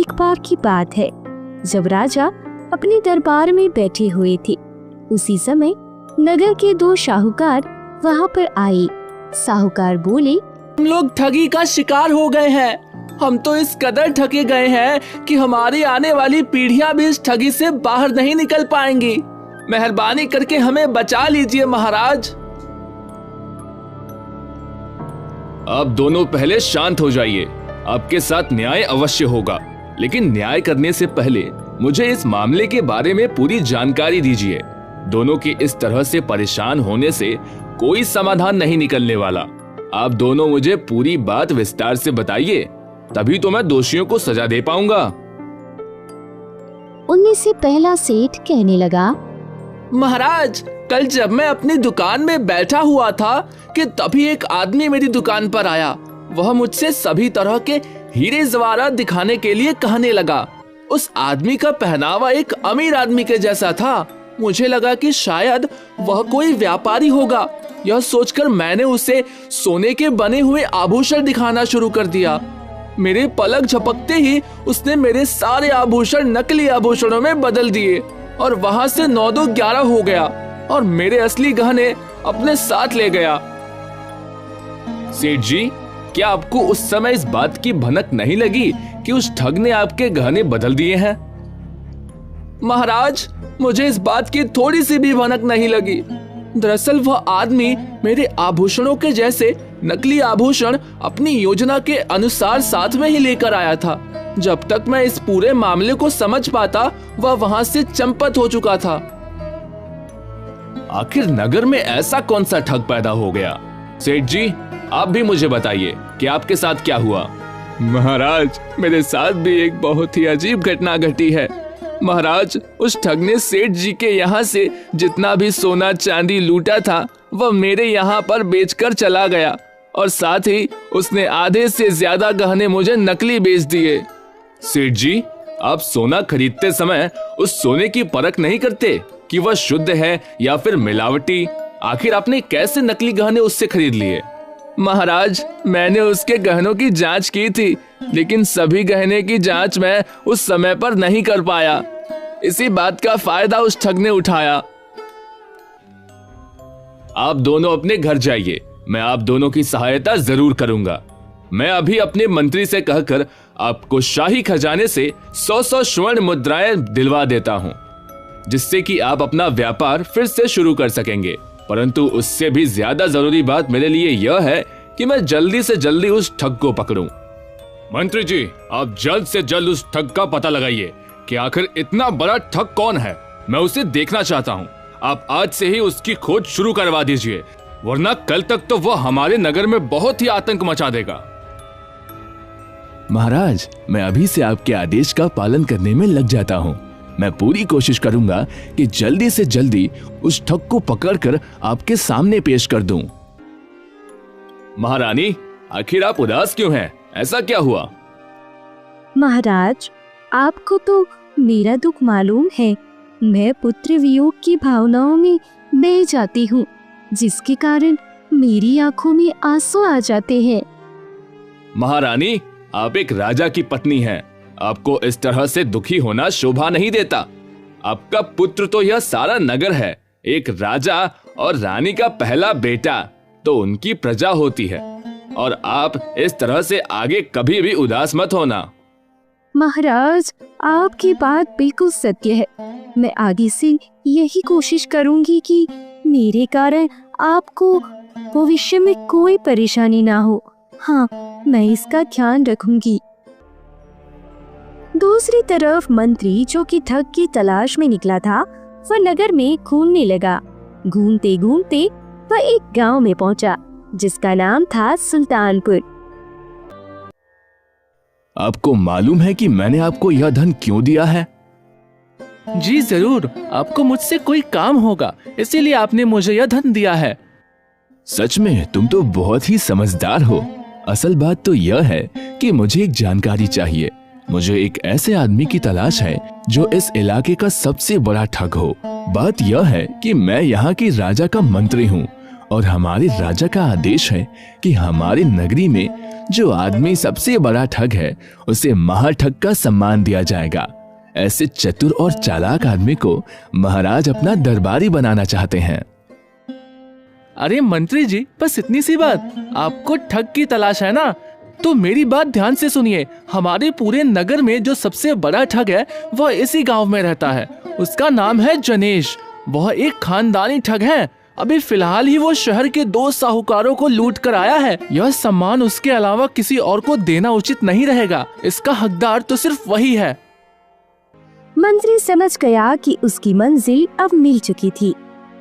एक बार की बात है, जब राजा अपने दरबार में बैठे हुए थे। उसी समय नगर के दो साहूकार वहाँ पर आए। साहूकार बोले, हम लोग ठगी का शिकार हो गए हैं। हम तो इस कदर ठगे गए हैं कि हमारी आने वाली पीढ़ियां भी इस ठगी से बाहर नहीं निकल पाएंगी। मेहरबानी करके हमें बचा लीजिए महाराज। आप दोनों पहले शांत हो जाइए। आपके साथ न्याय अवश्य होगा, लेकिन न्याय करने से पहले मुझे इस मामले के बारे में पूरी जानकारी दीजिए। दोनों के इस तरह से परेशान होने से कोई समाधान नहीं निकलने वाला। आप दोनों मुझे पूरी बात विस्तार से बताइए, तभी तो मैं दोषियों को सजा दे पाऊंगा। उनमें से पहला सेठ कहने लगा, महाराज, कल जब मैं अपनी दुकान में बैठा हुआ था कि तभी एक आदमी मेरी दुकान पर आया। वह मुझसे सभी तरह के हीरे जवाहरात दिखाने के लिए कहने लगा। उस आदमी का पहनावा एक अमीर आदमी के जैसा था। मुझे लगा कि शायद वह कोई व्यापारी होगा। यह सोचकर मैंने उसे सोने के बने हुए आभूषण दिखाना शुरू कर दिया। मेरे पलक झपकते ही उसने मेरे सारे आभूषण नकली आभूषणों में बदल दिए और वहां से 9-2-11 हो गया और मेरे असली गहने अपने साथ ले गया। सेठ जी, क्या आपको उस समय इस बात की भनक नहीं लगी कि उस ठग ने आपके गहने बदल दिए हैं? महाराज, मुझे इस बात की थोड़ी सी भी भनक नहीं लगी। दरअसल वह आदमी मेरे आभूषणों के जैसे नकली आभूषण अपनी योजना के अनुसार साथ में ही लेकर आया था। जब तक मैं इस पूरे मामले को समझ पाता, वह वहां से चंपत हो चुका था। आखिर नगर में ऐसा कौन सा ठग पैदा हो गया? सेठ जी, आप भी मुझे बताइए कि आपके साथ क्या हुआ। महाराज, मेरे साथ भी एक बहुत ही अजीब घटना घटी है। महाराज, उस ठग ने सेठ जी के यहाँ से जितना भी सोना चांदी लूटा था वह मेरे यहाँ पर बेचकर चला गया और साथ ही उसने आधे से ज्यादा गहने मुझे नकली बेच दिए। सेठ जी, आप सोना खरीदते समय उस सोने की परख नहीं करते कि वह शुद्ध है या फिर मिलावटी? आखिर आपने कैसे नकली गहने उससे खरीद लिए? महाराज, मैंने उसके गहनों की जांच की थी, लेकिन सभी गहने की जांच मैं उस समय पर नहीं कर पाया। इसी बात का फायदा उस ठग ने उठाया। आप दोनों अपने घर जाइए, मैं आप दोनों की सहायता जरूर करूंगा। मैं अभी अपने मंत्री से कहकर आपको शाही खजाने से 100-100 स्वर्ण मुद्राएं दिलवा देता हूं, जिससे कि आप अपना व्यापार फिर से शुरू कर सकेंगे। परंतु उससे भी ज्यादा जरूरी बात मेरे लिए यह है कि मैं जल्दी से जल्दी उस ठग को पकड़ूं। मंत्री जी, आप जल्द से जल्द उस ठग का पता लगाइए कि आखिर इतना बड़ा ठग कौन है। मैं उसे देखना चाहता हूं। आप आज से ही उसकी खोज शुरू करवा दीजिए, वरना कल तक तो वह हमारे नगर में बहुत ही आतंक मचा देगा। महाराज, मैं अभी से आपके आदेश का पालन करने में लग जाता हूँ। मैं पूरी कोशिश करूंगा कि जल्दी से जल्दी उस ठग को पकड़कर आपके सामने पेश कर दूं। महारानी, आखिर आप उदास क्यों हैं? ऐसा क्या हुआ? महाराज, आपको तो मेरा दुख मालूम है। मैं पुत्र वियोग की भावनाओं में बह जाती हूँ, जिसके कारण मेरी आंखों में आंसू आ जाते हैं। महारानी, आप एक राजा की पत्नी हैं। आपको इस तरह से दुखी होना शोभा नहीं देता। आपका पुत्र तो यह सारा नगर है। एक राजा और रानी का पहला बेटा तो उनकी प्रजा होती है, और आप इस तरह से आगे कभी भी उदास मत होना। महाराज, आपकी बात बिल्कुल सत्य है। मैं आगे से यही कोशिश करूंगी कि मेरे कारण आपको भविष्य में कोई परेशानी ना हो। हाँ, मैं इसका ध्यान रखूंगी। दूसरी तरफ मंत्री, जो कि ठग की तलाश में निकला था, वह नगर में घूमने लगा। घूमते घूमते वह एक गांव में पहुंचा, जिसका नाम था सुल्तानपुर। आपको मालूम है कि मैंने आपको यह धन क्यों दिया है? जी जरूर, आपको मुझसे कोई काम होगा, इसीलिए आपने मुझे यह धन दिया है। सच में तुम तो बहुत ही समझदार हो। असल बात तो यह है कि मुझे एक जानकारी चाहिए। मुझे एक ऐसे आदमी की तलाश है जो इस इलाके का सबसे बड़ा ठग हो। बात यह है कि मैं यहाँ की राजा का मंत्री हूँ और हमारे राजा का आदेश है कि हमारी नगरी में जो आदमी सबसे बड़ा ठग है उसे महाठग का सम्मान दिया जाएगा। ऐसे चतुर और चालाक आदमी को महाराज अपना दरबारी बनाना चाहते हैं। अरे मंत्री जी, बस इतनी सी बात, आपको ठग की तलाश है ना? तो मेरी बात ध्यान से सुनिए। हमारे पूरे नगर में जो सबसे बड़ा ठग है वह इसी गांव में रहता है। उसका नाम है जनेश। वह एक खानदानी ठग है। अभी फिलहाल ही वो शहर के 2 साहूकारों को लूट कर आया है। यह सम्मान उसके अलावा किसी और को देना उचित नहीं रहेगा। इसका हकदार तो सिर्फ वही है। मंत्री समझ गया कि उसकी मंजिल अब मिल चुकी थी।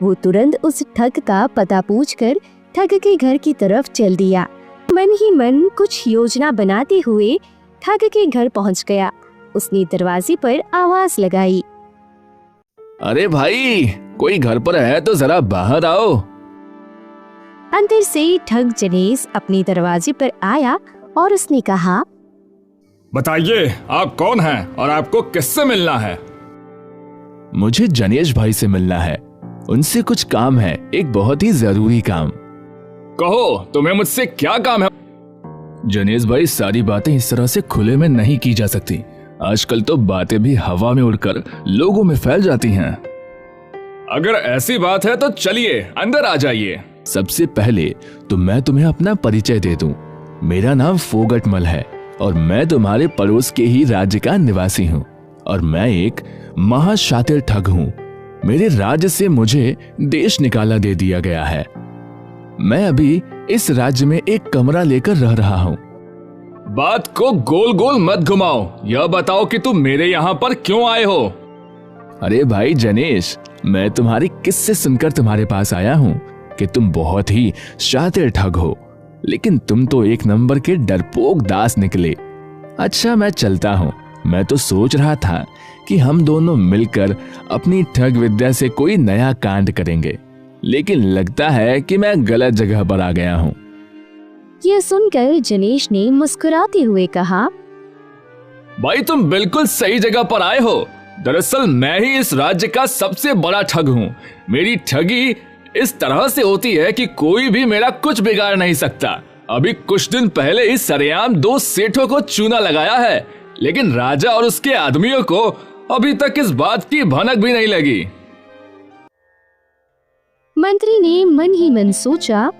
वो तुरंत उस ठग का पता पूछकर ठग के घर की तरफ चल दिया। मन ही मन कुछ योजना बनाते हुए ठग के घर पहुंच गया। उसने दरवाजे पर आवाज लगाई। अरे भाई, कोई घर पर है तो जरा बाहर आओ। अंदर से ठग जनेश अपने दरवाजे पर आया और उसने कहा, बताइए आप कौन हैं और आपको किससे मिलना है? मुझे जनेश भाई से मिलना है। उनसे कुछ काम है, एक बहुत ही जरूरी काम। कहो, तुम्हें मुझसे क्या काम है? जनेश भाई, सारी बातें इस तरह से खुले में नहीं की जा सकती। आजकल तो बातें भी हवा में उड़कर लोगों में फैल जाती हैं। अगर ऐसी बात है तो चलिए अंदर आ जाइए। सबसे पहले तो मैं तुम्हें अपना परिचय दे दूं। मेरा नाम फोगटमल है और मैं तुम्हारे पड़ोस के ही राज्य का निवासी हूँ और मैं एक महाशातिर ठग हूँ। मेरे राज्य से मुझे देश निकाला दे दिया गया है। मैं अभी इस राज्य में एक कमरा लेकर रह रहा हूँ। बात को गोल गोल मत घुमाओ। यह बताओ कि तुम मेरे यहाँ पर क्यों आए हो? अरे भाई जनेश, मैं तुम्हारी किस्से सुनकर तुम्हारे पास आया हूँ कि तुम बहुत ही शातिर ठग हो, लेकिन तुम तो एक नंबर के डरपोक दास निकले। अच्छा, मैं चलता हूँ। मैं तो सोच रहा था कि हम दोनों मिलकर अपनी ठग विद्या से कोई नया कांड करेंगे, लेकिन लगता है कि मैं गलत जगह पर आ गया हूँ। यह सुनकर जनेश ने मुस्कुराते हुए कहा, भाई तुम बिल्कुल सही जगह पर आए हो। दरअसल मैं ही इस राज्य का सबसे बड़ा ठग हूँ। मेरी ठगी इस तरह से होती है कि कोई भी मेरा कुछ बिगाड़ नहीं सकता। अभी कुछ दिन पहले ही सरेआम 2 सेठों को चूना लगाया है, लेकिन राजा और उसके आदमियों को अभी तक इस बात की भनक भी नहीं लगी। मंत्री ने मन ही मन सोचा,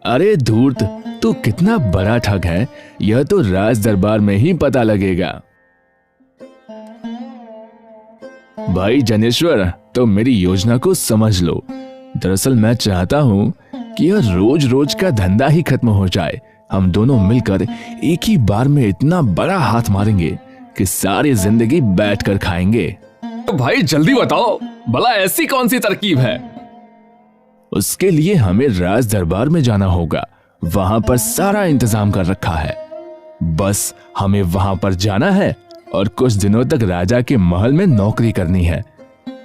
अरे धूर्त, तू कितना बड़ा ठग है, यह तो राज दरबार में ही पता लगेगा। भाई जनेश्वर, तो मेरी योजना को समझ लो। दरअसल मैं चाहता हूँ कि यह रोज रोज का धंधा ही खत्म हो जाए। हम दोनों मिलकर एक ही बार में इतना बड़ा हाथ मारेंगे कि सारी जिंदगी बैठकर खाएंगे। तो भाई जल्दी बताओ, भला ऐसी कौन सी तरकीब है? उसके लिए हमें राज दरबार में जाना होगा। वहां पर सारा इंतजाम कर रखा है। बस हमें वहां पर जाना है और कुछ दिनों तक राजा के महल में नौकरी करनी है।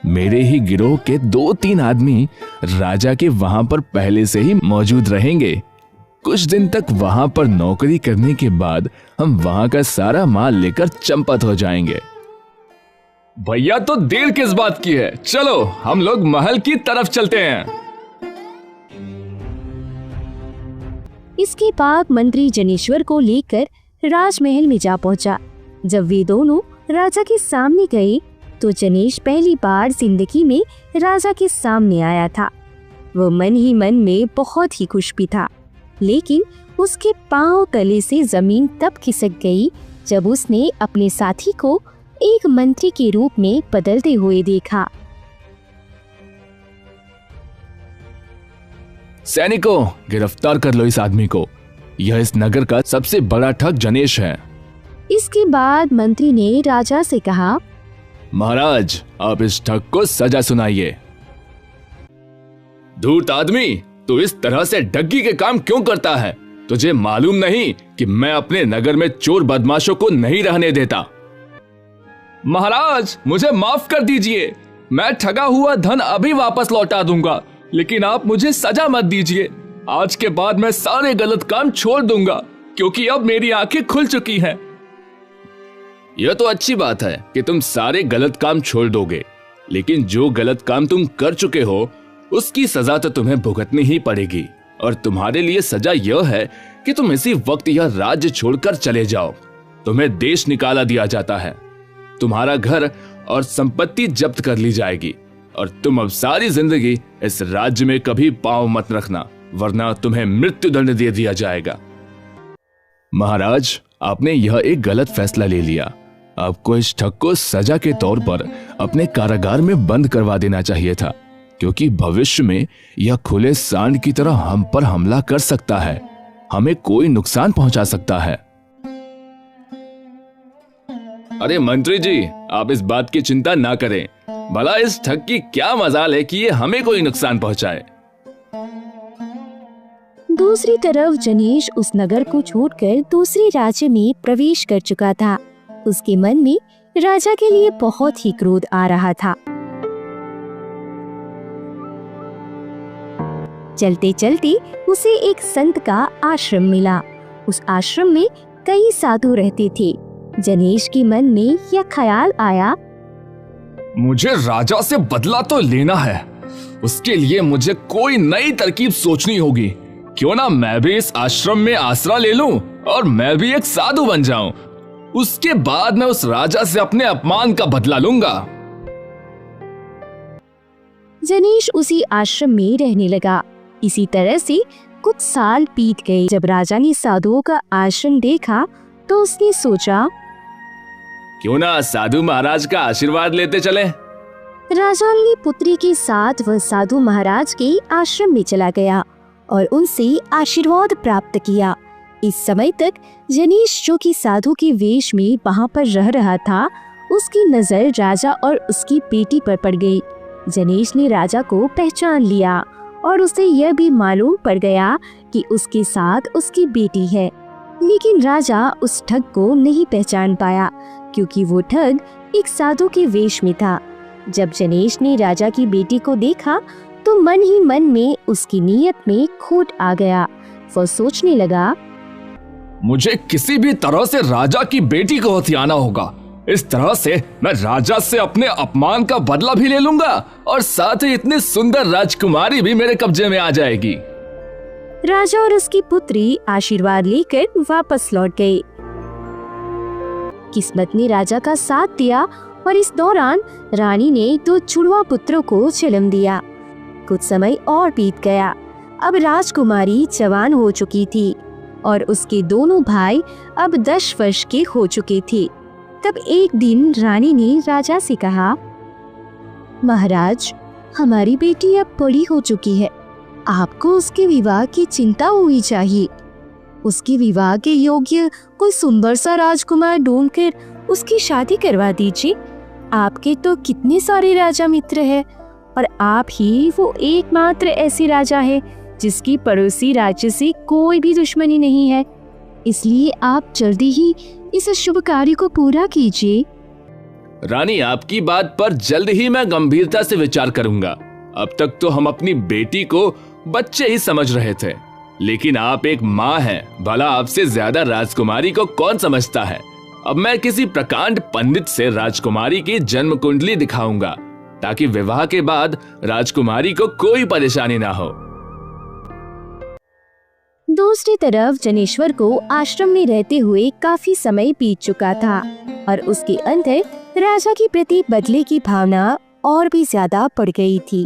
मेरे ही गिरोह के 2-3 आदमी राजा के वहां पर पहले से ही मौजूद रहेंगे। कुछ दिन तक वहां पर नौकरी करने के बाद हम वहां का सारा माल लेकर चंपत हो जाएंगे। भैया तो देर किस बात की है, चलो हम लोग महल की तरफ चलते हैं। इसके बाद मंत्री जनेश्वर को लेकर राजमहल में जा पहुंचा। जब वे दोनों राजा के सामने गए तो जनेश पहली बार जिंदगी में राजा के सामने आया था। वो मन ही मन में बहुत ही खुश भी था, लेकिन उसके पांव तले से जमीन तब खिसक गई जब उसने अपने साथी को एक मंत्री के रूप में बदलते हुए देखा। सैनिकों, गिरफ्तार कर लो इस आदमी को। यह इस नगर का सबसे बड़ा ठग जनेश है। इसके बाद मंत्री ने राजा से कहा, महाराज, आप इस ठग को सजा सुनाइए। धूर्त आदमी, तू इस तरह से ठगी के काम क्यों करता है? तुझे मालूम नहीं कि मैं अपने नगर में चोर बदमाशों को नहीं रहने देता? महाराज, मुझे माफ कर दीजिए। मैं ठगा हुआ धन अभी वापस लौटा दूंगा, लेकिन आप मुझे सजा मत दीजिए। आज के बाद मैं सारे गलत काम छोड़ दूंगा, क्योंकि अब मेरी आंखें खुल चुकी हैं। यह तो अच्छी बात है कि तुम सारे गलत काम छोड़ दोगे, लेकिन जो गलत काम तुम कर चुके हो उसकी सजा तो तुम्हें भुगतनी ही पड़ेगी। और तुम्हारे लिए सजा यह है कि तुम इसी वक्त यह राज्य छोड़कर चले जाओ। तुम्हें देश निकाला दिया जाता है, तुम्हारा घर और संपत्ति जब्त कर ली जाएगी और तुम अब सारी जिंदगी इस राज्य में कभी पांव मत रखना, वरना तुम्हें मृत्युदंड दे दिया जाएगा। महाराज, आपने यह एक गलत फैसला ले लिया। आपको इस ठग को सजा के तौर पर अपने कारागार में बंद करवा देना चाहिए था, क्योंकि भविष्य में यह खुले सांड की तरह हम पर हमला कर सकता है, हमें कोई नुकसान पहुंचा सकता है। अरे मंत्री जी, आप इस बात की चिंता ना करें। भला इस ठग की क्या मजाल है कि ये हमें कोई नुकसान पहुंचाए। दूसरी तरफ जनेश उस नगर को छोड़कर दूसरे राज्य में प्रवेश कर चुका था। उसके मन में राजा के लिए बहुत ही क्रोध आ रहा था। चलते चलते उसे एक संत का आश्रम मिला। उस आश्रम में कई साधु रहते थे। जनेश के मन में यह ख्याल आया, मुझे राजा से बदला तो लेना है। उसके लिए मुझे कोई नई तरकीब सोचनी होगी। क्यों ना मैं भी इस आश्रम में आसरा ले लूं और मैं भी एक साधु बन जाऊं। उसके बाद मैं उस राजा से अपने अपमान का बदला लूंगा। जनेश उसी आश्रम में रहने लगा। इसी तरह से कुछ साल बीत गए। जब राजा ने साधुओं का आश्रम देखा तो उसने सोचा, क्यों ना साधु महाराज का आशीर्वाद लेते चले। राजा अपनी पुत्री के साथ वह साधु महाराज के आश्रम में चला गया और उनसे आशीर्वाद प्राप्त किया। इस समय तक जनेश, जो कि साधु के वेश में वहां पर रह रहा था, उसकी नजर राजा और उसकी बेटी पर पड़ गई। जनेश ने राजा को पहचान लिया और उसे यह भी मालूम पड़ गया कि उसके साथ उसकी बेटी है। लेकिन राजा उस ठग को नहीं पहचान पाया, क्योंकि वो ठग एक साधु के वेश में था। जब जनेश ने राजा की बेटी को देखा तो मन ही मन में उसकी नीयत में खोट आ गया। वो सोचने लगा, मुझे किसी भी तरह से राजा की बेटी को हथियाना होगा। इस तरह से मैं राजा से अपने अपमान का बदला भी ले लूंगा और साथ ही इतनी सुंदर राजकुमारी भी मेरे कब्जे में आ जाएगी। राजा और उसकी पुत्री आशीर्वाद लेकर वापस लौट गए। किस्मत ने राजा का साथ दिया और इस दौरान रानी ने 2 जुड़वा पुत्रों को जन्म दिया। कुछ समय और बीत गया। अब राजकुमारी जवान हो चुकी थी और उसके दोनों भाई अब 10 वर्ष के हो चुके थे। तब एक दिन रानी ने राजा से कहा, महाराज, हमारी बेटी अब बड़ी हो चुकी है। आपको उसके विवाह की चिंता हुई चाहिए। उसके विवाह के योग्य कोई सुंदर सा राजकुमार ढूंढकर उसकी शादी करवा दीजिए। आपके तो कितने सारे राजा मित्र हैं और आप ही वो एकमात्र ऐसे राजा है जिसकी पड़ोसी राज्य से कोई भी दुश्मनी नहीं है। इसलिए आप जल्दी ही इस शुभ कार्य को पूरा कीजिए। रानी, आपकी बात पर जल्द ही मैं गंभीरता से विचार करूंगा। अब तक तो हम अपनी बेटी को बच्चे ही समझ रहे थे, लेकिन आप एक माँ हैं। भला आपसे ज्यादा राजकुमारी को कौन समझता है। अब मैं किसी प्रकांड पंडित से राजकुमारी की जन्म कुंडली दिखाऊंगा, ताकि विवाह के बाद राजकुमारी को कोई परेशानी ना हो। दूसरी तरफ जनेश्वर को आश्रम में रहते हुए काफी समय बीत चुका था और उसके अंदर राजा के प्रति बदले की भावना और भी ज्यादा बढ़ गई थी।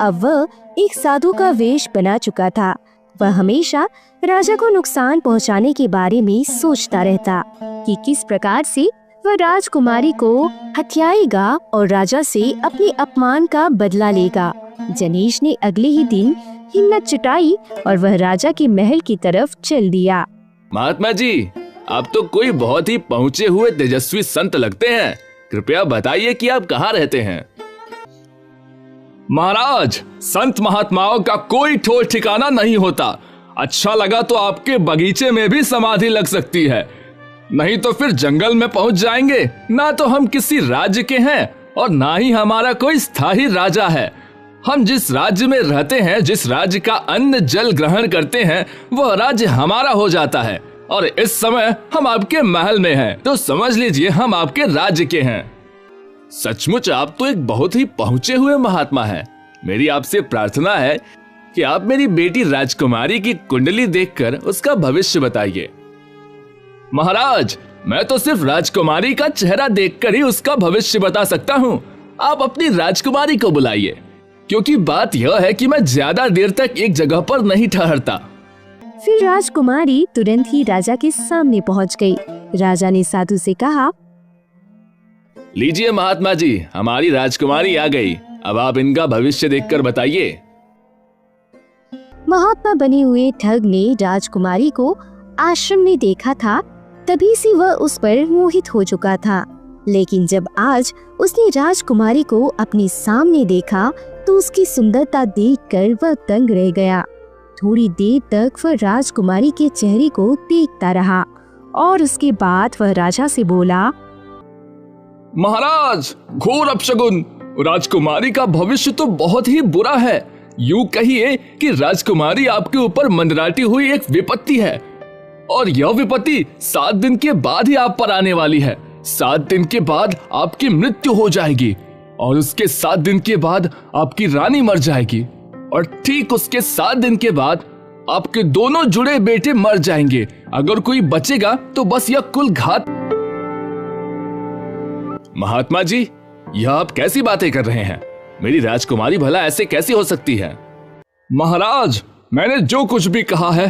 अब वह एक साधु का वेश बना चुका था। वह हमेशा राजा को नुकसान पहुंचाने के बारे में सोचता रहता कि किस प्रकार से वह राजकुमारी को हथियाएगा और राजा से अपने अपमान का बदला लेगा। जनेश ने अगले ही दिन हिम्मत जुटाई और वह राजा के महल की तरफ चल दिया। महात्मा जी, आप तो कोई बहुत ही पहुँचे हुए तेजस्वी संत लगते हैं। कृपया बताइए कि आप कहाँ रहते हैं। महाराज, संत महात्माओं का कोई ठोर ठिकाना नहीं होता। अच्छा लगा तो आपके बगीचे में भी समाधि लग सकती है, नहीं तो फिर जंगल में पहुंच जाएंगे। ना तो हम किसी राज्य के हैं और ना ही हमारा कोई स्थायी राजा है। हम जिस राज्य में रहते हैं, जिस राज्य का अन्न जल ग्रहण करते हैं, वह राज्य हमारा हो जाता है। और इस समय हम आपके महल में हैं, तो समझ लीजिए हम आपके राज्य के हैं। सचमुच आप तो एक बहुत ही पहुंचे हुए महात्मा हैं। मेरी आपसे प्रार्थना है कि आप मेरी बेटी राजकुमारी की कुंडली देखकर उसका भविष्य बताइए। महाराज, मैं तो सिर्फ राजकुमारी का चेहरा देखकर ही उसका भविष्य बता सकता हूँ। आप अपनी राजकुमारी को बुलाइए, क्योंकि बात यह है कि मैं ज्यादा देर तक एक जगह पर नहीं ठहरता। फिर राजकुमारी तुरंत ही राजा के सामने पहुंच गई। राजा ने साधु से कहा, लीजिए महात्मा जी, हमारी राजकुमारी आ गई। अब आप इनका भविष्य देखकर बताइए। महात्मा बने हुए ठग ने राजकुमारी को आश्रम में देखा था, तभी से वह उस पर मोहित हो चुका था। लेकिन जब आज उसने राजकुमारी को अपने सामने देखा तो उसकी सुंदरता देखकर वह दंग रह गया। थोड़ी देर तक वह राजकुमारी के चेहरे को देखता रहा और उसके बाद वह राजा से बोला, महाराज, घोर अपशगुन! राजकुमारी का भविष्य तो बहुत ही बुरा है। यूं कहिए कि राजकुमारी आपके ऊपर मंडराती हुई एक विपत्ति है, और यह विपत्ति 7 दिन के बाद ही आप पर आने वाली है। 7 दिन के बाद आपकी मृत्यु हो जाएगी, और उसके 7 दिन के बाद आपकी रानी मर जाएगी, और ठीक उसके 7 दिन के बाद आपके दोनों जुड़े बेटे मर जाएंगे। अगर कोई बचेगा तो बस यह कुल घात। महात्मा जी, यह आप कैसी बातें कर रहे हैं? मेरी राजकुमारी भला ऐसे कैसी हो सकती है? महाराज, मैंने जो कुछ भी कहा है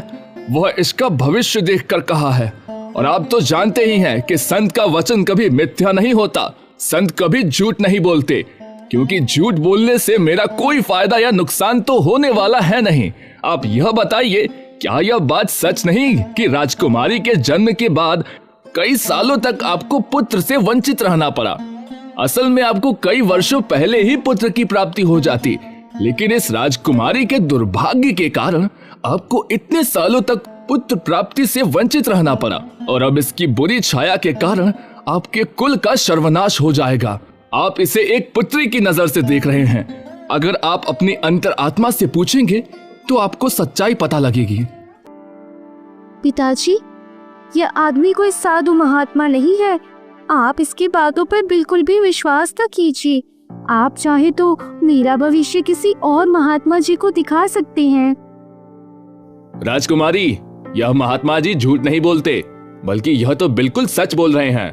वह इसका भविष्य देखकर कहा है, और आप तो जानते ही हैं कि संत का वचन कभी मिथ्या नहीं होता। संत कभी झूठ नहीं बोलते, क्योंकि झूठ बोलने से मेरा कोई फायदा या नुकसान तो होने वाला है नहीं। आप यह बताइए, क्या यह बात सच नहीं कि राजकुमारी के जन्म के बाद कई सालों तक आपको पुत्र से वंचित रहना पड़ा? असल में आपको कई वर्षों पहले ही पुत्र की प्राप्ति हो जाती, लेकिन इस राजकुमारी के दुर्भाग्य के कारण आपको इतने सालों तक पुत्र प्राप्ति से वंचित रहना पड़ा, और अब इसकी बुरी छाया के कारण आपके कुल का सर्वनाश हो जाएगा। आप इसे एक पुत्री की नजर से देख रहे हैं। अगर आप अपनी अंतरात्मा से पूछेंगे तो आपको सच्चाई पता लगेगी। पिताजी, यह आदमी कोई साधु महात्मा नहीं है। आप इसकी बातों पर बिल्कुल भी विश्वास न कीजिए। आप चाहे तो मेरा भविष्य किसी और महात्मा जी को दिखा सकते हैं। राजकुमारी, यह महात्मा जी झूठ नहीं बोलते, बल्कि यह तो बिल्कुल सच बोल रहे हैं।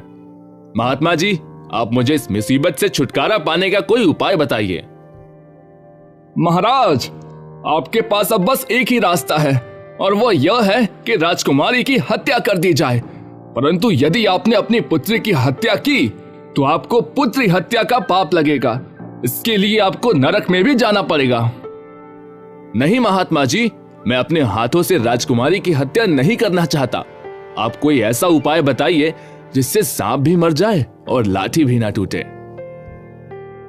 महात्मा जी, आप मुझे इस मुसीबत से छुटकारा पाने का कोई उपाय बताइए। महाराज, आपके पास अब बस एक ही रास्ता है, और वह यह है कि राजकुमारी की हत्या कर दी जाए। परंतु यदि आपने अपनी पुत्री की हत्या की तो आपको पुत्री हत्या का पाप लगेगा। इसके लिए आपको नरक में भी जाना पड़ेगा। नहीं महात्मा जी, मैं अपने हाथों से राजकुमारी की हत्या नहीं करना चाहता। आप कोई ऐसा उपाय बताइए जिससे सांप भी मर जाए और लाठी भी ना टूटे।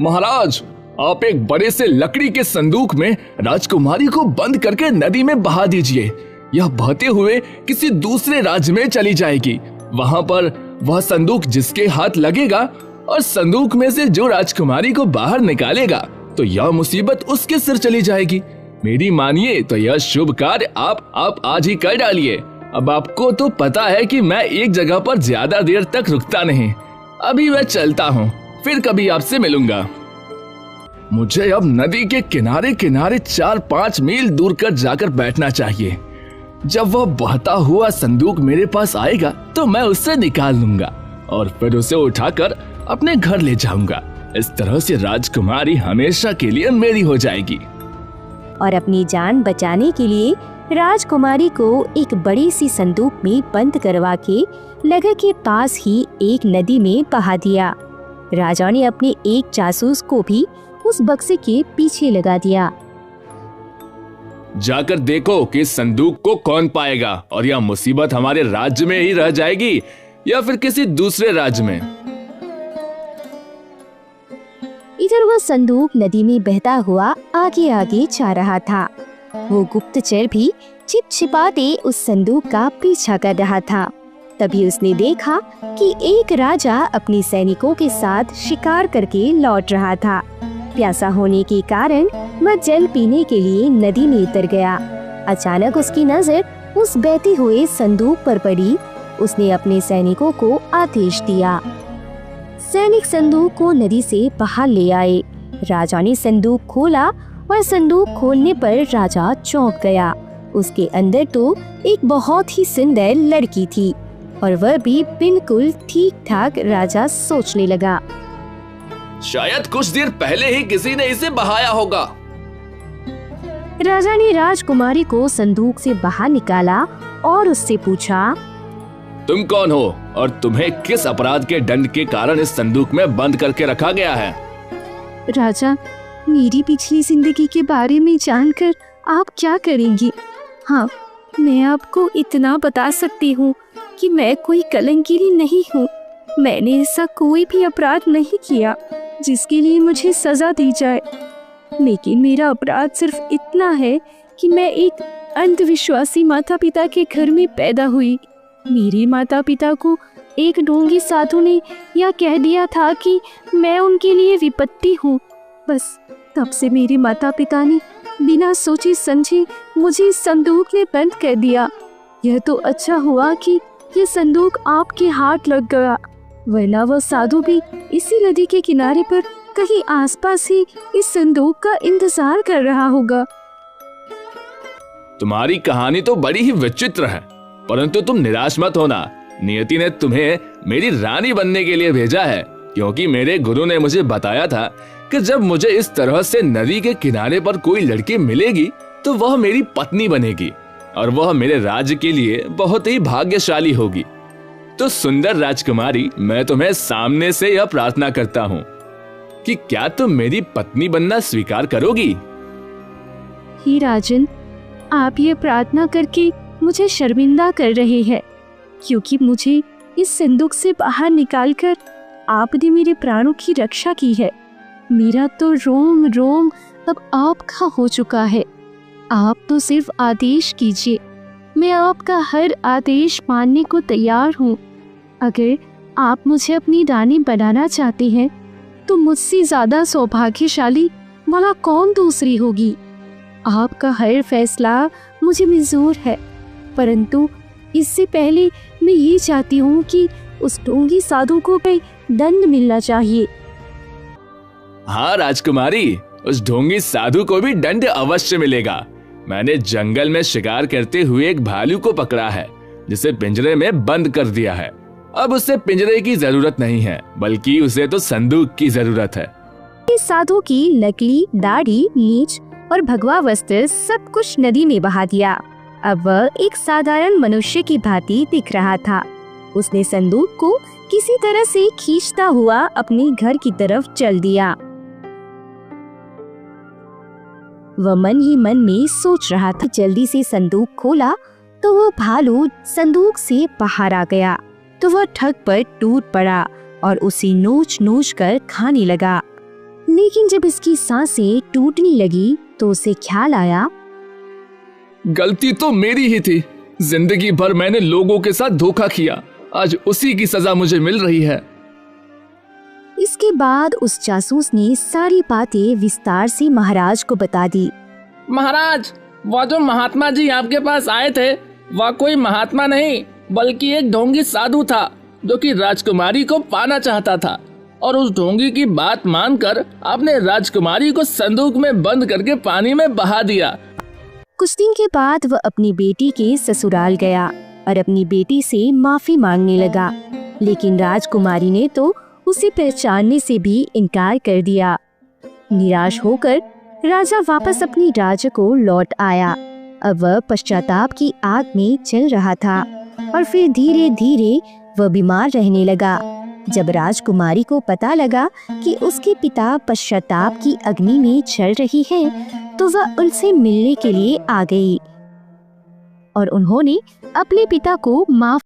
महाराज, आप एक बड़े से लकड़ी के संदूक में राजकुमारी को बंद करके नदी में बहा दीजिए। यह बहते हुए किसी दूसरे राज्य में चली जाएगी। वहां पर वह संदूक जिसके हाथ लगेगा और संदूक में से जो राजकुमारी को बाहर निकालेगा तो यह मुसीबत उसके सिर चली जाएगी। मेरी मानिए तो यह शुभ कार्य आप आज ही कर डालिए। अब आपको तो पता है कि मैं एक जगह पर ज्यादा देर तक रुकता नहीं। अभी मैं चलता हूँ, फिर कभी आपसे मिलूंगा। मुझे अब नदी के किनारे किनारे 4-5 मील दूर कर जाकर बैठना चाहिए। जब वह बहता हुआ संदूक मेरे पास आएगा तो मैं उससे निकाल लूंगा और फिर उसे उठाकर अपने घर ले जाऊंगा। इस तरह से राजकुमारी हमेशा के लिए मेरी हो जाएगी। और अपनी जान बचाने के लिए राजकुमारी को एक बड़ी सी संदूक में बंद करवा के नगर के पास ही एक नदी में बहा दिया। राजा ने अपने एक जासूस को भी उस बक्से के पीछे लगा दिया। जाकर देखो कि इस संदूक को कौन पाएगा और यह मुसीबत हमारे राज्य में ही रह जाएगी या फिर किसी दूसरे राज्य में। इधर वह संदूक नदी में बहता हुआ आगे आगे जा रहा था। वो गुप्तचर भी छिप छिपाते उस संदूक का पीछा कर रहा था। तभी उसने देखा कि एक राजा अपने सैनिकों के साथ शिकार करके लौट रहा था। प्यासा होने के कारण वह जल पीने के लिए नदी में उतर गया। अचानक उसकी नजर उस बहते हुए संदूक पर पड़ी। उसने अपने सैनिकों को आदेश दिया। सैनिक संदूक को नदी से बाहर ले आए। राजा ने संदूक खोला और संदूक खोलने पर राजा चौंक गया। उसके अंदर तो एक बहुत ही सुंदर लड़की थी और वह भी बिल्कुल ठीक ठाक। राजा सोचने लगा, शायद कुछ देर पहले ही किसी ने इसे बहाया होगा। राजा ने राजकुमारी को संदूक से बाहर निकाला और उससे पूछा, तुम कौन हो और तुम्हें किस अपराध के दंड के कारण इस संदूक में बंद करके रखा गया है? राजा, मेरी पिछली जिंदगी के बारे में जानकर आप क्या करेंगी? हाँ, मैं आपको इतना बता सकती हूँ कि मैं कोई कलंकिनी नहीं हूँ। मैंने ऐसा कोई भी अपराध नहीं किया जिसके लिए मुझे सजा दी जाए। लेकिन मेरा अपराध सिर्फ इतना है कि मैं एक अंधविश्वासी माता पिता के घर में पैदा हुई। मेरे माता पिता को एक ढोंगी साधु ने यह कह दिया था कि मैं उनके लिए विपत्ति हूँ। बस तब से मेरे माता पिता ने बिना सोचे समझे मुझे इस संदूक में बंद कर दिया। यह तो अच्छा हुआ कि यह संदूक आपके हाथ लग गया, वरना वह साधु भी इसी नदी के किनारे पर कहीं आसपास ही इस संदूक का इंतजार कर रहा होगा। तुम्हारी कहानी तो बड़ी ही विचित्र है, परंतु तुम निराश मत होना। नियति ने तुम्हें मेरी रानी बनने के लिए भेजा है, क्योंकि मेरे गुरु ने मुझे बताया था कि जब मुझे इस तरह से नदी के किनारे पर कोई लड़की मिलेगी तो वह मेरी पत्नी बनेगी और वह मेरे राज्य के लिए बहुत ही भाग्यशाली होगी। तो सुंदर राजकुमारी, मैं तुम्हें सामने से यह प्रार्थना करता हूँ कि क्या तुम मेरी पत्नी बनना स्वीकार करोगी? हे राजन, आप ये प्रार्थना करके मुझे शर्मिंदा कर रहे हैं, क्योंकि मुझे इस संदूक से बाहर निकालकर आपने मेरे प्राणों की रक्षा की है। मेरा तो रोम रोम अब आपका हो चुका है। आप तो सिर्फ आदेश कीजिए, मैं आपका हर आदेश मानने को तैयार हूँ। अगर आप मुझे अपनी रानी बनाना चाहते हैं तो मुझसे ज्यादा सौभाग्यशाली भला कौन दूसरी होगी। आपका हर फैसला मुझे मंजूर है, परंतु इससे पहले मैं ये चाहती हूँ कि उस ढोंगी साधु को कोई दंड मिलना चाहिए। हाँ राजकुमारी, उस ढोंगी साधु को भी दंड अवश्य मिलेगा। मैंने जंगल में शिकार करते हुए एक भालू को पकड़ा है, जिसे पिंजरे में बंद कर दिया है। अब उसे पिंजरे की जरूरत नहीं है, बल्कि उसे तो संदूक की जरूरत है। इस साधु की नकली दाढ़ी, नीच और भगवा वस्त्र सब कुछ नदी में बहा दिया। अब वह एक साधारण मनुष्य की भांति दिख रहा था। उसने संदूक को किसी तरह से खींचता हुआ अपने घर की तरफ चल दिया। वह मन ही मन में सोच रहा था। जल्दी से संदूक खोला तो वह भालू संदूक से बाहर आ गया। तो वह ठग पर टूट पड़ा और उसे नोच नोच कर खाने लगा। लेकिन जब इसकी सांसें टूटने लगी तो उसे ख्याल आया, गलती तो मेरी ही थी। जिंदगी भर मैंने लोगों के साथ धोखा किया, आज उसी की सजा मुझे मिल रही है। इसके बाद उस जासूस ने सारी बातें विस्तार से महाराज को बता दी। महाराज, वह जो महात्मा जी आपके पास आए थे, वह कोई महात्मा नहीं बल्कि एक ढोंगी साधु था, जो कि राजकुमारी को पाना चाहता था। और उस ढोंगी की बात मानकर आपने राजकुमारी को संदूक में बंद करके पानी में बहा दिया। कुछ दिन के बाद वह अपनी बेटी के ससुराल गया और अपनी बेटी से माफी मांगने लगा। लेकिन राजकुमारी ने तो उसे पहचानने से भी इनकार कर दिया। निराश होकर राजा वापस अपनी राज्य को लौट आया। अब वह पश्चाताप की आग में चल रहा था और फिर धीरे धीरे वह बीमार रहने लगा। जब राजकुमारी को पता लगा कि उसके पिता पश्चाताप की अग्नि में जल रही है, तो वह उनसे मिलने के लिए आ गई और उन्होंने अपने पिता को माफ